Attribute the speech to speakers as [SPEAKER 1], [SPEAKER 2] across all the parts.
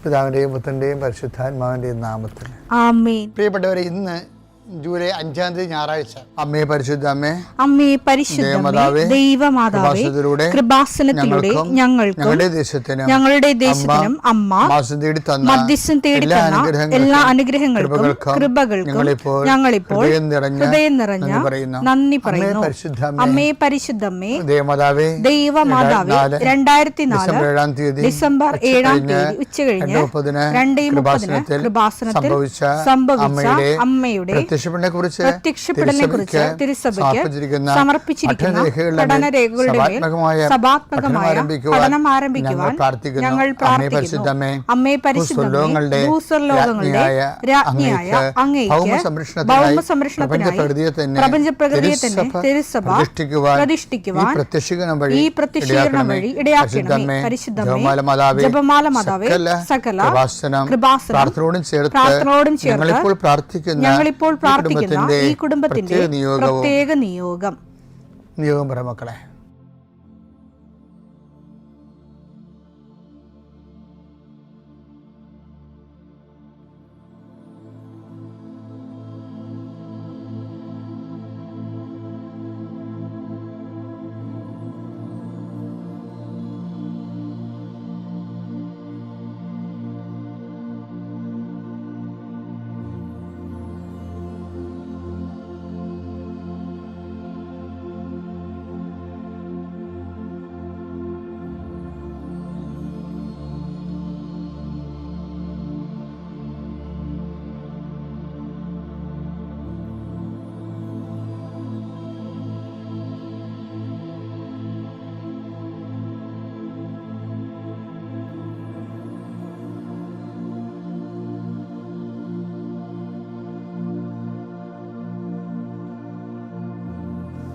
[SPEAKER 1] പിതാവിൻ്റെയും പുത്രൻ്റെയും പരിശുദ്ധാത്മാവിൻ്റെയും നാമത്തിൽ
[SPEAKER 2] ആമേൻ.
[SPEAKER 1] പ്രിയപ്പെട്ടവരെ, ഇന്ന് ജൂലൈ 5 ഞായറാഴ്ച. അമ്മേ പരിശുദ്ധ അമ്മേ,
[SPEAKER 2] അമ്മേ പരിശുദ്ധമേ, ദൈവമാതാവേ, കൃപാസനത്തിലൂടെ ഞങ്ങൾക്കും ഞങ്ങളുടെ ദേശത്തിനും അമ്മ മധ്യസ്ഥം തേടിത്തന്ന എല്ലാ അനുഗ്രഹങ്ങൾക്കും കൃപകൾക്കും ഞങ്ങളിപ്പോൾ ഹൃദയം നിറഞ്ഞ നന്ദി പറയുന്നു. അമ്മേ പരിശുദ്ധമേ, ദൈവമാതാവേ, 2004 ഡിസംബർ 7 ഉച്ചകഴിഞ്ഞ് 2:30 കൃപാസനത്തിൽ സംഭവിച്ച അമ്മയുടെ പ്രത്യക്ഷപ്പെടലിനെ കുറിച്ച് തിരുസഭയ്ക്ക് സമർപ്പിച്ചിരിക്കുന്ന പഠനരേഖകളുടെ മേൽ സഭാത്മകമായ പഠനം ആരംഭിക്കുവാൻ ഞങ്ങൾ പ്രാർത്ഥിക്കുന്നു. അമ്മേ പരിശുദ്ധമേ, ഭൂസ്വർലോകങ്ങളുടെ രാജ്ഞിയായ അങ്ങേയ്ക്ക് ഭൗമസംരക്ഷണത്തിനായി പ്രപഞ്ചപ്രകൃതിയെ തന്നെ തിരുസഭ പ്രതിഷ്ഠിക്കുവാൻ ഈ പ്രത്യക്ഷീകരണം വഴി ഇടയാക്കണമേ. പരിശുദ്ധമേ, ജപമാല മാതാവേ, സകല കൃപാസനം പ്രാർത്ഥനയോടും ചേർത്ത് ഞങ്ങളിപ്പോൾ പ്രാർത്ഥിക്കുന്ന ഈ കുടുംബത്തിന്റെ പ്രത്യേക നിയോഗം
[SPEAKER 1] പറമക്കളെ.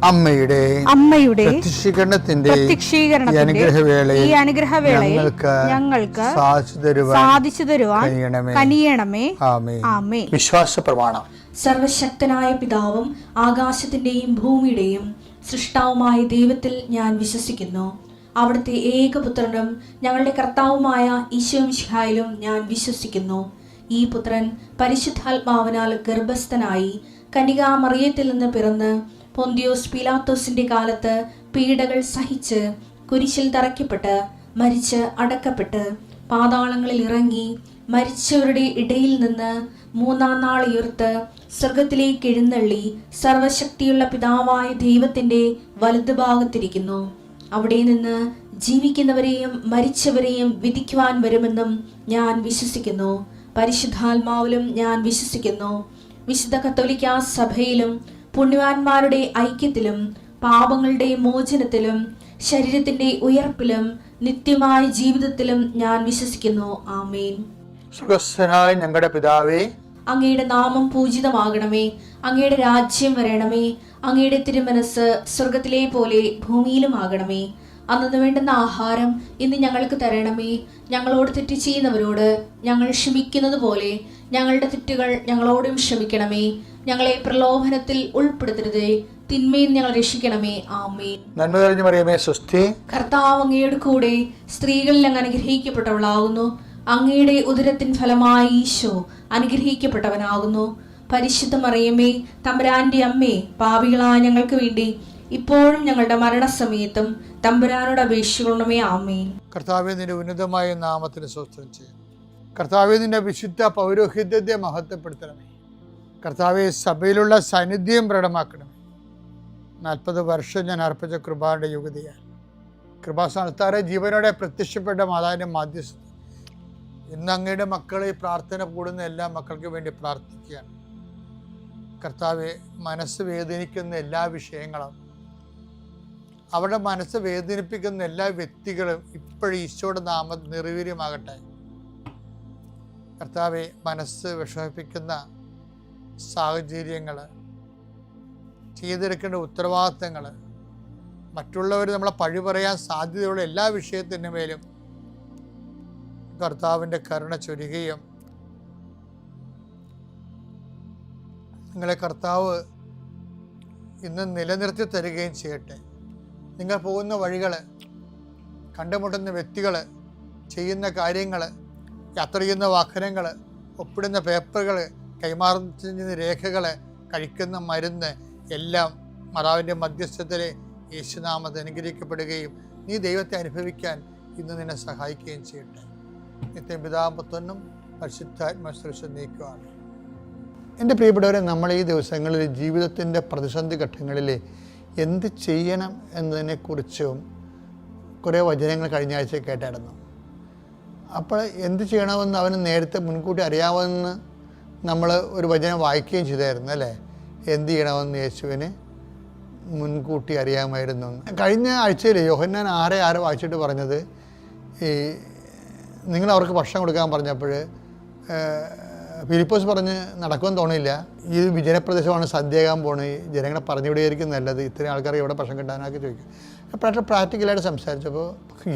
[SPEAKER 1] അമ്മയുടെ പ്രത്യക്ഷീകരണത്തിന്റെ ഈ അനുഗ്രഹവേളയിൽ ഞങ്ങൾക്ക് സാധിച്ചു തരുവാൻ കനിയണമേ. ആമേൻ. വിശ്വാസ പ്രമാണം.
[SPEAKER 3] സർവശക്തനായ പിതാവും ആകാശത്തിന്റെയും ഭൂമിയുടെയും സൃഷ്ടാവുമായ ദൈവത്തിൽ ഞാൻ വിശ്വസിക്കുന്നു. അവിടുത്തെ ഏകപുത്രനും ഞങ്ങളുടെ കർത്താവുമായ ഈശോമിശിഹായിലും ഞാൻ വിശ്വസിക്കുന്നു. ഈ പുത്രൻ പരിശുദ്ധാത്മാവിനാൽ ഗർഭസ്ഥനായി കന്യകാമറിയത്തിൽ നിന്ന് പിറന്ന് പൊന്തിയോസ് പീലാത്തോസിന്റെ കാലത്ത് പീഡകൾ സഹിച്ച് കുരിശിൽ തറയ്ക്കപ്പെട്ട് മരിച്ച് അടക്കപ്പെട്ട് പാതാളങ്ങളിൽ ഇറങ്ങി മരിച്ചവരുടെ ഇടയിൽ നിന്ന് 3-ാം നാൾ ഉയർത്ത് സ്വർഗത്തിലേക്ക് എഴുന്നള്ളി സർവശക്തിയുള്ള പിതാവായ ദൈവത്തിന്റെ വലതുഭാഗത്തിരിക്കുന്നു. അവിടെ നിന്ന് ജീവിക്കുന്നവരെയും മരിച്ചവരെയും വിധിക്കുവാൻ വരുമെന്നും ഞാൻ വിശ്വസിക്കുന്നു. പരിശുദ്ധാത്മാവിലും ഞാൻ വിശ്വസിക്കുന്നു. വിശുദ്ധ കത്തോലിക്കാ സഭയിലും പുണ്യവാന്മാരുടെ ഐക്യത്തിലും പാപങ്ങളുടെ മോചനത്തിലും ശരീരത്തിന്റെ ഉയർപ്പിലും നിത്യമായ ജീവിതത്തിലും ഞാൻ വിശ്വസിക്കുന്നു. ആമേൻ.
[SPEAKER 1] സ്വർഗ്ഗസ്ഥനായ ഞങ്ങളുടെ പിതാവേ,
[SPEAKER 3] അങ്ങയുടെ നാമം പൂജിതമാകണമേ. അങ്ങയുടെ രാജ്യം വരണമേ. അങ്ങയുടെ തിരുമനസ് സ്വർഗത്തിലെ പോലെ ഭൂമിയിലും ആകണമേ. അന്നു വേണ്ടുന്ന ആഹാരം ഇന്ന് ഞങ്ങൾക്ക് തരണമേ. ഞങ്ങളോട് തെറ്റ് ചെയ്യുന്നവരോട് ഞങ്ങൾ ക്ഷമിക്കുന്നത് പോലെ ഞങ്ങളുടെ തെറ്റുകൾ ഞങ്ങളോടും ക്ഷമിക്കണമേ. ഞങ്ങളെ പ്രലോഭനത്തിൽ ഉൾപ്പെടുത്തരുതേ, തിന്മയിൽ ഞങ്ങൾ രക്ഷിക്കണമേ. ആമേൻ.
[SPEAKER 1] നന്മ നിറഞ്ഞ മറിയമേ, സ്വസ്തി.
[SPEAKER 3] കർത്താവ് അങ്ങയുടെ കൂടെ സ്ത്രീകളിൽ അങ്ങ് അനുഗ്രഹിക്കപ്പെട്ടവളാകുന്നു. അങ്ങയുടെ ഉദരത്തിൻ ഫലമായി ഈശോ അനുഗ്രഹിക്കപ്പെട്ടവനാകുന്നു. പരിശുദ്ധ മറിയമേ, തമ്പുരാന്റെ അമ്മേ, പാപികളായ ഞങ്ങൾക്ക് വേണ്ടി ഇപ്പോഴും ഞങ്ങളുടെ മരണസമയത്തും തമ്പുരാനോട് അപേക്ഷിക്കണമേ. ആമേൻ.
[SPEAKER 1] കർത്താവേ, നിന്റെ ഉന്നതമായ നാമത്തിന് സ്തോത്രം ചെയ്യുന്നു. കർത്താവേ, നിന്റെ വിശുദ്ധ പൗരോഹിത്യത്തെ മഹത്വപ്പെടുത്തണമേ. കർത്താവെ, സഭയിലുള്ള സാന്നിധ്യം പ്രകടമാക്കണമേ. 40 വർഷം ഞാൻ അർപ്പിച്ച കൃപാന്റെ യുഗതിയാൽ കൃപാസ്ഥാനത്താറെ ജീവനോടെ പ്രത്യക്ഷപ്പെട്ട മാതാവിന്റെ മാധ്യസ്ഥ ഇന്ന് അങ്ങയുടെ മക്കളെ പ്രാർത്ഥന കൂടുന്ന എല്ലാ മക്കൾക്ക് വേണ്ടി പ്രാർത്ഥിക്കുകയാണ്. കർത്താവെ, മനസ്സ് വേദനിക്കുന്ന എല്ലാ വിഷയങ്ങളും, അവരുടെ മനസ്സ് വേദനിപ്പിക്കുന്ന എല്ലാ വ്യക്തികളും ഇപ്പോഴും ഈശോയുടെ നാമം നിർവീര്യമാകട്ടെ. കർത്താവെ, മനസ്സ് വിഷമിപ്പിക്കുന്ന സാഹചര്യങ്ങൾ, ചെയ്തെടുക്കേണ്ട ഉത്തരവാദിത്തങ്ങൾ, മറ്റുള്ളവർ നമ്മളെ പഴി പറയാൻ സാധ്യതയുള്ള എല്ലാ വിഷയത്തിൻ്റെ മേലും കർത്താവിൻ്റെ കരുണ ചൊരിയുകയും നിങ്ങളെ കർത്താവ് ഇന്ന് നിലനിർത്തി തരികയും ചെയ്യട്ടെ. നിങ്ങൾ പോകുന്ന വഴികൾ, കണ്ടുമുട്ടുന്ന വ്യക്തികൾ, ചെയ്യുന്ന കാര്യങ്ങൾ യാത്ര ചെയ്യുന്ന വാഹനങ്ങൾ, ഒപ്പിടുന്ന പേപ്പറുകൾ, കൈമാറുന്ന രേഖകൾ, കഴിക്കുന്ന മരുന്ന് എല്ലാം മാതാവിൻ്റെ മധ്യസ്ഥത്തിൽ യേശുനാമത്തിൽ അനുഗ്രഹിക്കപ്പെടുകയും നീ ദൈവത്തെ അനുഭവിക്കാൻ ഇന്ന് നിന്നെ സഹായിക്കുകയും ചെയ്യട്ടെ. നിത്യം പിതാവും പുത്രനും പരിശുദ്ധാത്മാശ്രേഷ്ഠ നീക്കുവാണ്. എൻ്റെ പ്രിയപ്പെട്ടവരെ, നമ്മൾ ഈ ദിവസങ്ങളിൽ ജീവിതത്തിൻ്റെ പ്രതിസന്ധി ഘട്ടങ്ങളിൽ എന്ത് ചെയ്യണം എന്നതിനെക്കുറിച്ചും കുറേ വചനങ്ങൾ കഴിഞ്ഞ ആഴ്ച കേട്ടായിരുന്നു. അപ്പോൾ എന്ത് ചെയ്യണമെന്ന് അവന് നേരത്തെ മുൻകൂട്ടി അറിയാമെന്ന് നമ്മൾ ഒരു വചനം വായിക്കുകയും ചെയ്തായിരുന്നു അല്ലേ? എന്ത് ചെയ്യണമെന്ന് യേശുവിന് മുൻകൂട്ടി അറിയാമായിരുന്നു. കഴിഞ്ഞ ആഴ്ചയിൽ യോഹന്നാൻ 6:6 വായിച്ചിട്ട് പറഞ്ഞത്, ഈ നിങ്ങൾ അവർക്ക് ഭക്ഷണം കൊടുക്കാൻ പറഞ്ഞപ്പോൾ ഫിലിപ്പോസ് പറഞ്ഞ് നടക്കുമെന്ന് തോന്നില്ല, ഈ വിജനപ്രദേശമാണ് സദ്യയാകാൻ പോണത്, ജനങ്ങളെ പറഞ്ഞു വിടുകയായിരിക്കും നല്ലത്, ഇത്രയും ആൾക്കാർക്ക് എവിടെ ഭക്ഷണം കിട്ടാനൊക്കെ ചോദിക്കും. അപ്പോൾ പ്രാക്ടിക്കലായിട്ട് സംസാരിച്ചപ്പോൾ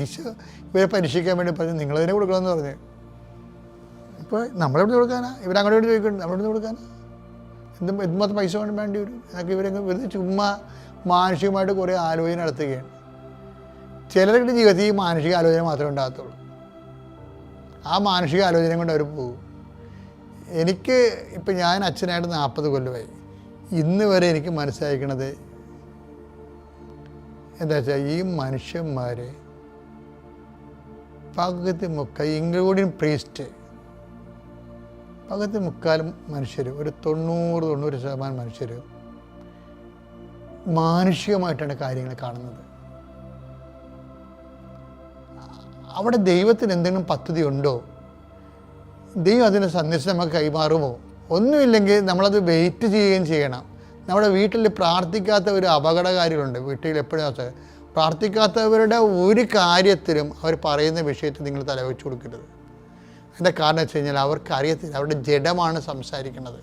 [SPEAKER 1] ഈശോ ഇവരെ പരീക്ഷിക്കാൻ വേണ്ടി പറഞ്ഞു നിങ്ങളതിനെ കൊടുക്കണമെന്ന് പറഞ്ഞു. ഇപ്പോൾ നമ്മളെവിടെ കൊടുക്കാനാ? ഇവരങ്ങോട്ട് വേണ്ടി ചോദിക്കുന്നുണ്ട്, നമ്മളെവിടെ കൊടുക്കാനാ? എന്തുമാത്രം പൈസ വേണ്ടി വരും എന്നൊക്കെ ഇവരൊക്കെ വെറുതെ ചുമ്മാ മാനസികമായിട്ട് കുറേ ആലോചന നടത്തുകയാണ്. ചിലരുടെ ജീവിതത്തിൽ ഈ മാനസിക ആലോചന മാത്രമേ ഉണ്ടാകത്തുള്ളൂ. ആ മാനസിക ആലോചന കൊണ്ട് അവർ പോകും. എനിക്ക് ഇപ്പം ഞാൻ അച്ഛനായിട്ട് 40 കൊല്ലമായി. ഇന്ന് വരെ എനിക്ക് മനസ്സിലാക്കണത് എന്താ വെച്ചാൽ, ഈ മനുഷ്യന്മാർ പകുതി മുക്കാൽ, ഇൻക്ലൂഡിങ് പ്രീസ്റ്റ്, പകുതി മുക്കാലും മനുഷ്യർ, ഒരു 90% മനുഷ്യർ മാനുഷികമായിട്ടാണ് കാര്യങ്ങൾ കാണുന്നത്. അവിടെ ദൈവത്തിന് എന്തെങ്കിലും പദ്ധതി ഉണ്ടോ? ദൈവം അതിൻ്റെ സന്ദേശം നമുക്ക് കൈമാറുമോ? ഒന്നുമില്ലെങ്കിൽ നമ്മളത് വെയിറ്റ് ചെയ്യുകയും ചെയ്യണം. നമ്മുടെ വീട്ടിൽ പ്രാർത്ഥിക്കാത്ത ഒരു അപകടകാരികളുണ്ട്. വീട്ടിൽ എപ്പോഴും പ്രാർത്ഥിക്കാത്തവരുടെ ഒരു കാര്യത്തിലും അവർ പറയുന്ന വിഷയത്തിൽ നിങ്ങൾ തലവെച്ച് കൊടുക്കരുത്. അതിൻ്റെ കാരണം വെച്ച് കഴിഞ്ഞാൽ അവർക്ക് അറിയത്തില്ല, അവരുടെ ജഡമാണ് സംസാരിക്കുന്നത്.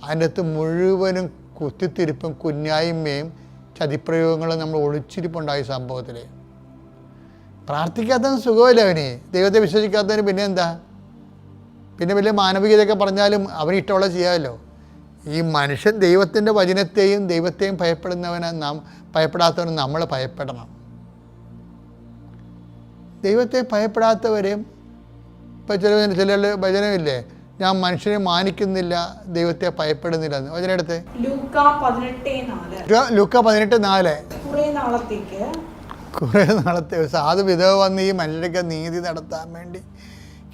[SPEAKER 1] അതിൻ്റെ അകത്ത് മുഴുവനും കുത്തിത്തിരിപ്പും കുഞ്ഞായ്മയും ചതിപ്രയോഗങ്ങളും നമ്മൾ ഒളിച്ചിരിപ്പുണ്ടായ സംഭവത്തിൽ. പ്രാർത്ഥിക്കാത്തവന് സുഖമില്ല, അവന് ദൈവത്തെ വിശ്വസിക്കാത്തവന് പിന്നെ എന്താ? പിന്നെ വലിയ മാനവികതയൊക്കെ പറഞ്ഞാലും അവന് ഇഷ്ടമുള്ള ചെയ്യാമല്ലോ. ഈ മനുഷ്യൻ ദൈവത്തിൻ്റെ വചനത്തെയും ദൈവത്തെയും ഭയപ്പെടാത്തവന് നമ്മൾ ഭയപ്പെടണം. ദൈവത്തെ ഭയപ്പെടാത്തവരെയും ഇപ്പം ചില വചനമില്ലേ, ഞാൻ മനുഷ്യനെ മാനിക്കുന്നില്ല, ദൈവത്തെ ഭയപ്പെടുന്നില്ല എന്ന്. വചനം എടുത്ത് ലൂക്കാ 18:4. കുറേ നാളത്തെ സാധു വിധവ വന്ന് ഈ മനുഷ്യർക്ക് നീതി നടത്താൻ വേണ്ടി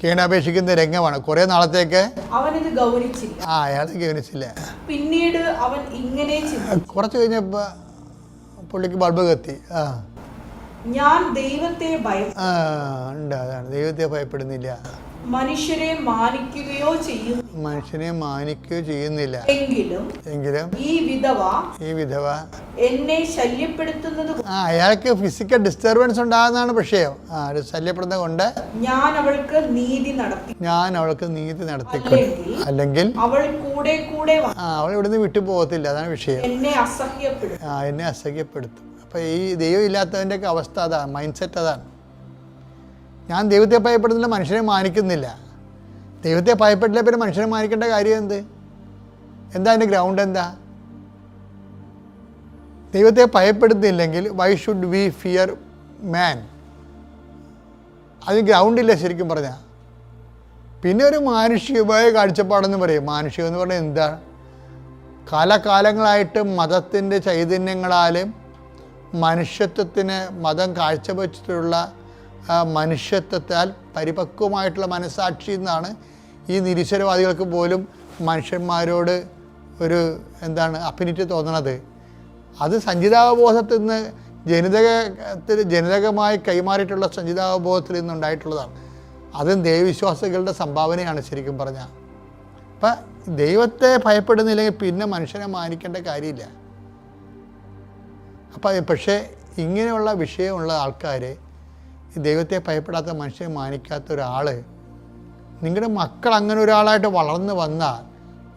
[SPEAKER 1] കേണപേക്ഷിക്കുന്ന രംഗമാണ്. കുറേ നാളത്തേക്ക്
[SPEAKER 2] അവനിത് ഗൗനിച്ചില്ല.
[SPEAKER 1] അയാൾ ഗൗനിച്ചില്ല.
[SPEAKER 2] പിന്നീട് അവൻ ഇങ്ങനെ
[SPEAKER 1] കുറച്ച് കഴിഞ്ഞപ്പോൾ പുള്ളിക്ക് ബൾബ് കത്തി.
[SPEAKER 2] ഞാൻ ദൈവത്തെ
[SPEAKER 1] ഉണ്ട്, അതാണ് ദൈവത്തെ ഭയപ്പെടുന്നില്ല,
[SPEAKER 2] മനുഷ്യരെ മാനിക്കുകയോ
[SPEAKER 1] ചെയ്യുന്നില്ല. എങ്കിലും ഈ വിധവ എന്നെ ശല്യപ്പെടുത്തുന്നത്, അയാൾക്ക് ഫിസിക്കൽ ഡിസ്റ്റർബൻസ് ഉണ്ടാകുന്നതാണ് വിഷയം. ശല്യപ്പെടുന്നത് കൊണ്ട് ഞാൻ അവൾക്ക് നീതി നടത്തി. അല്ലെങ്കിൽ അവൾ ഇവിടുന്ന് വിട്ടു പോകത്തില്ല, അതാണ് വിഷയം. എന്നെ അസഹ്യപ്പെടുത്തും. അപ്പം ഈ ദൈവം ഇല്ലാത്തവൻ്റെയൊക്കെ അവസ്ഥ അതാണ്, മൈൻഡ് സെറ്റ് അതാണ്. ഞാൻ ദൈവത്തെ ഭയപ്പെടുന്നില്ല, മനുഷ്യനെ മാനിക്കുന്നില്ല. ദൈവത്തെ ഭയപ്പെട്ടില്ല, പിന്നെ മനുഷ്യനെ മാനിക്കേണ്ട കാര്യം എന്താ അതിൻ്റെ ഗ്രൗണ്ട് എന്താ? ദൈവത്തെ ഭയപ്പെടുന്നില്ലെങ്കിൽ വൈ ഷുഡ് വി ഫിയർ മാൻ? അതിന് ഗ്രൗണ്ടില്ല ശരിക്കും പറഞ്ഞാൽ. പിന്നെ ഒരു മാനുഷികമായ കാഴ്ചപ്പാടെന്ന് പറയും. മാനുഷികം എന്ന് പറഞ്ഞാൽ എന്താ? കാലകാലങ്ങളായിട്ട് മതത്തിൻ്റെ ചൈതന്യങ്ങളാലും മനുഷ്യത്വത്തിന് മതം കാഴ്ചവെച്ചിട്ടുള്ള മനുഷ്യത്വത്താൽ പരിപക്വമായിട്ടുള്ള മനസ്സാക്ഷി എന്നാണ് ഈ നിരീശ്വരവാദികൾക്ക് പോലും മനുഷ്യന്മാരോട് ഒരു അഫിനിറ്റി തോന്നണത്. അത് സഞ്ചിതാവബോധത്തിൽ നിന്ന് ജനിതകമായി കൈമാറിയിട്ടുള്ള സഞ്ചിതാവബോധത്തിൽ നിന്നുണ്ടായിട്ടുള്ളതാണ്. അതും ദൈവവിശ്വാസികളുടെ സംഭാവനയാണ് ശരിക്കും പറഞ്ഞാൽ. അപ്പം ദൈവത്തെ ഭയപ്പെടുന്നില്ലെങ്കിൽ പിന്നെ മനുഷ്യനെ മാനിക്കേണ്ട കാര്യമില്ല. അപ്പം പക്ഷേ ഇങ്ങനെയുള്ള വിഷയമുള്ള ആൾക്കാർ, ദൈവത്തെ ഭയപ്പെടാത്ത മനുഷ്യനെ മാനിക്കാത്ത ഒരാൾ, നിങ്ങളുടെ മക്കൾ അങ്ങനെ ഒരാളായിട്ട് വളർന്നു വന്നാൽ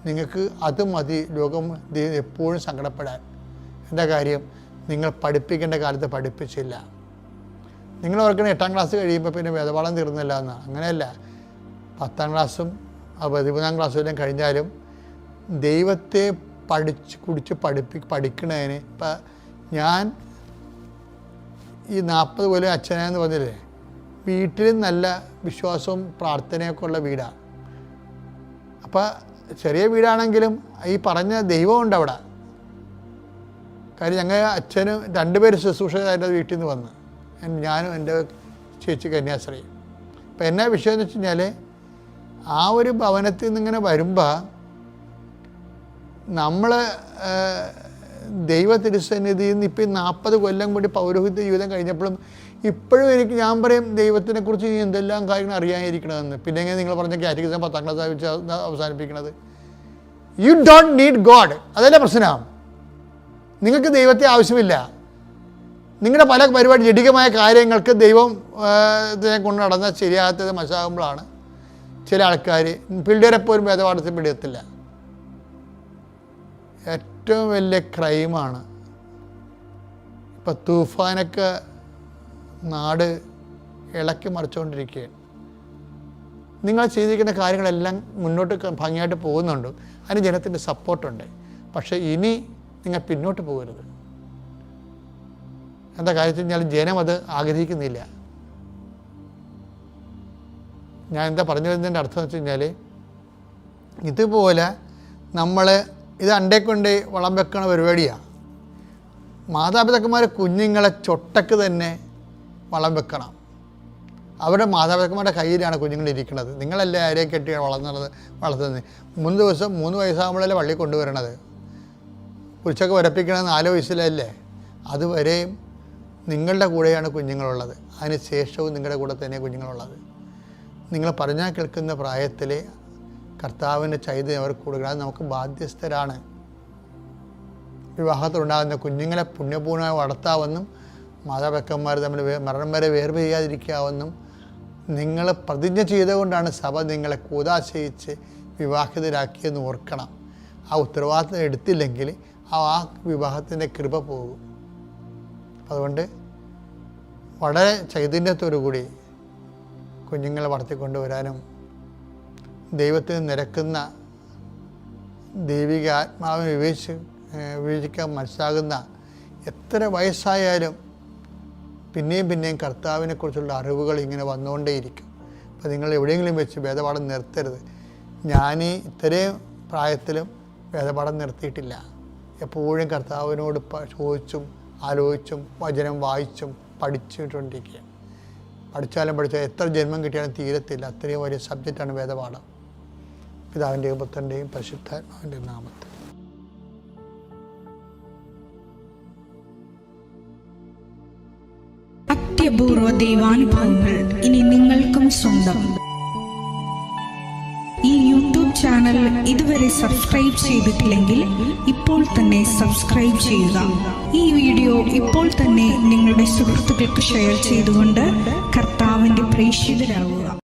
[SPEAKER 1] നിങ്ങൾക്ക് അത് മതി ലോകം എപ്പോഴും സങ്കടപ്പെടാൻ. എന്താ കാര്യം? നിങ്ങൾ പഠിപ്പിക്കേണ്ട കാലത്ത് പഠിപ്പിച്ചില്ല. നിങ്ങൾ ഓർക്കണം 8ാം ക്ലാസ് കഴിയുമ്പോൾ പിന്നെ വേദപാഠം തീർന്നില്ല എന്നാണ്. അങ്ങനെയല്ല, 10ാം ക്ലാസ്സും 13ാം ക്ലാസ്സും എല്ലാം കഴിഞ്ഞാലും ദൈവത്തെ പഠിക്കണതിന് ഇപ്പം ഞാൻ ഈ 40 കൊല്ലം അച്ഛനെന്ന് പറഞ്ഞില്ലേ, വീട്ടിൽ നല്ല വിശ്വാസവും പ്രാർത്ഥനയൊക്കെ ഉള്ള വീടാണ്. അപ്പോൾ ചെറിയ വീടാണെങ്കിലും ഈ പറഞ്ഞ ദൈവമുണ്ട് അവിടെ. കാര്യം ഞങ്ങൾ അച്ഛനും 2 പേര് ശുശ്രൂഷകരുടെ വീട്ടിൽ നിന്ന് വന്ന്, ഞാനും എൻ്റെ ചേച്ചി കന്യാശ്രീ. അപ്പം എന്നാ വിഷയം എന്ന് വെച്ച് കഴിഞ്ഞാൽ, ആ ഒരു ഭവനത്തിൽ നിന്നിങ്ങനെ വരുമ്പോൾ നമ്മൾ ദൈവ തിരുസന്നിധിയിൽ നിന്ന് ഇപ്പം 40 കൊല്ലം കൂടി പൗരോഹിത്യ ജീവിതം കഴിഞ്ഞപ്പോഴും ഇപ്പോഴും ഞാൻ പറയും ദൈവത്തിനെക്കുറിച്ച് എന്തെല്ലാം കാര്യങ്ങൾ അറിയാനിരിക്കണമെന്ന്. പിന്നെ എങ്ങനെ നിങ്ങൾ പറഞ്ഞ കാറ്റഗിസം 10ാം ക്ലാസ് വെച്ച് അവസാനിപ്പിക്കണത്? You don't need God. അതല്ലേ പ്രശ്നം. നിങ്ങൾക്ക് ദൈവത്തെ ആവശ്യമില്ല. നിങ്ങളുടെ പല പരിപാടി ജഡികമായ കാര്യങ്ങൾക്ക് ദൈവത്തിനെ കൊണ്ട് നടന്നാൽ ശരിയാകാത്തത് മനസ്സിലാകുമ്പോഴാണ് ചില ആൾക്കാർ പിള്ളേരെ പോലും വേദപാഠത്തിൽ പിടിയത്തില്ല. ഏറ്റവും വലിയ ക്രൈമാണ്. ഇപ്പം തൂഫാനൊക്കെ നാട് ഇളക്കി മറിച്ചുകൊണ്ടിരിക്കുകയാണ്. നിങ്ങൾ ചെയ്തിരിക്കുന്ന കാര്യങ്ങളെല്ലാം മുന്നോട്ട് ഭംഗിയായിട്ട് പോകുന്നുണ്ട്, അതിന് ജനത്തിൻ്റെ സപ്പോർട്ടുണ്ട്. പക്ഷേ ഇനി നിങ്ങൾ പിന്നോട്ട് പോകരുത്. എന്താ കാര്യം വെച്ച് കഴിഞ്ഞാൽ ജനം അത് ആഗ്രഹിക്കുന്നില്ല. ഞാൻ എന്താ പറഞ്ഞു വരുന്നതിൻ്റെ അർത്ഥം എന്ന് വെച്ച് കഴിഞ്ഞാൽ, ഇതുപോലെ നമ്മൾ ഇത് അണ്ടേക്കൊണ്ട് വളം വെക്കണ പരിപാടിയാണ്. മാതാപിതാക്കന്മാർ കുഞ്ഞുങ്ങളെ ചൊട്ടക്ക് തന്നെ വളം വെക്കണം. അവരുടെ മാതാപിതാക്കന്മാരുടെ കയ്യിലാണ് കുഞ്ഞുങ്ങളിരിക്കുന്നത്. നിങ്ങളല്ലേ ആരെയും കെട്ടി വളർത്തുന്നത്. 3 ദിവസം 3 വയസ്സാകുമ്പോഴല്ലേ പള്ളി കൊണ്ടുവരണത്. ഉച്ചക്ക് വരപ്പിക്കണത് 4 വയസ്സിലല്ലേ. അതുവരെയും നിങ്ങളുടെ കൂടെയാണ് കുഞ്ഞുങ്ങളുള്ളത്. അതിന് ശേഷവും നിങ്ങളുടെ കൂടെ തന്നെ കുഞ്ഞുങ്ങളുള്ളത്. നിങ്ങൾ പറഞ്ഞാൽ കേൾക്കുന്ന പ്രായത്തിൽ കർത്താവിൻ്റെ ചൈതന്യം അവർക്ക് കൊടുക്കുക. അത് നമുക്ക് ബാധ്യസ്ഥരാണ്. വിവാഹത്തിലുണ്ടാകുന്ന കുഞ്ഞുങ്ങളെ പുണ്യപൂർണ്ണമായി വളർത്താമെന്നും മാതാപിതാക്കന്മാർ തമ്മിൽ മരണം വരെ വേർപിരിയാതിരിക്കാമെന്നും നിങ്ങൾ പ്രതിജ്ഞ ചെയ്തുകൊണ്ടാണ് സഭ നിങ്ങളെ കൂതാശയിച്ച് വിവാഹിതരാക്കിയെന്ന് ഓർക്കണം. ആ ഉത്തരവാദിത്തം എടുത്തില്ലെങ്കിൽ ആ വിവാഹത്തിൻ്റെ കൃപ പോകും. അതുകൊണ്ട് വളരെ ചൈതന്യത്തോടു കൂടി കുഞ്ഞുങ്ങളെ വളർത്തിക്കൊണ്ടുവരാനും ദൈവത്തിന് നിരക്കുന്ന ദൈവിക ആത്മാവിനെ വിവേചിക്കാൻ മനസ്സിലാകുന്ന എത്ര വയസ്സായാലും പിന്നെയും കർത്താവിനെക്കുറിച്ചുള്ള അറിവുകൾ ഇങ്ങനെ വന്നുകൊണ്ടേയിരിക്കും. അപ്പോൾ നിങ്ങൾ എവിടെയെങ്കിലും വെച്ച് വേദപാഠം നിർത്തരുത്. ഞാൻ ഇത്രയും പ്രായത്തിലും വേദപാഠം നിർത്തിയിട്ടില്ല. എപ്പോഴും കർത്താവിനോട് ചോദിച്ചും ആലോചിച്ചും വചനം വായിച്ചും പഠിച്ചുകൊണ്ടിരിക്കുകയാണ്. പഠിച്ചാലും എത്ര ജന്മം കിട്ടിയാലും തീരത്തില്ല. അത്രയും വലിയ സബ്ജക്റ്റാണ് വേദപാഠം. പിതാവിൻ്റെയും പുത്രൻ്റെയും പരിശുദ്ധാത്മാവിൻ്റെയും നാമത്തിൽ.
[SPEAKER 4] അത്യപൂർവ ദൈവാനുഭവങ്ങൾ ഇനി നിങ്ങൾക്കും സ്വന്തം. ഈ യൂട്യൂബ് ചാനൽ ഇതുവരെ സബ്സ്ക്രൈബ് ചെയ്തിട്ടില്ലെങ്കിൽ ഇപ്പോൾ തന്നെ സബ്സ്ക്രൈബ് ചെയ്യുക. ഈ വീഡിയോ ഇപ്പോൾ തന്നെ നിങ്ങളുടെ സുഹൃത്തുക്കൾക്ക് ഷെയർ ചെയ്തുകൊണ്ട് കർത്താവിൻ്റെ പ്രേക്ഷിതരാകുക.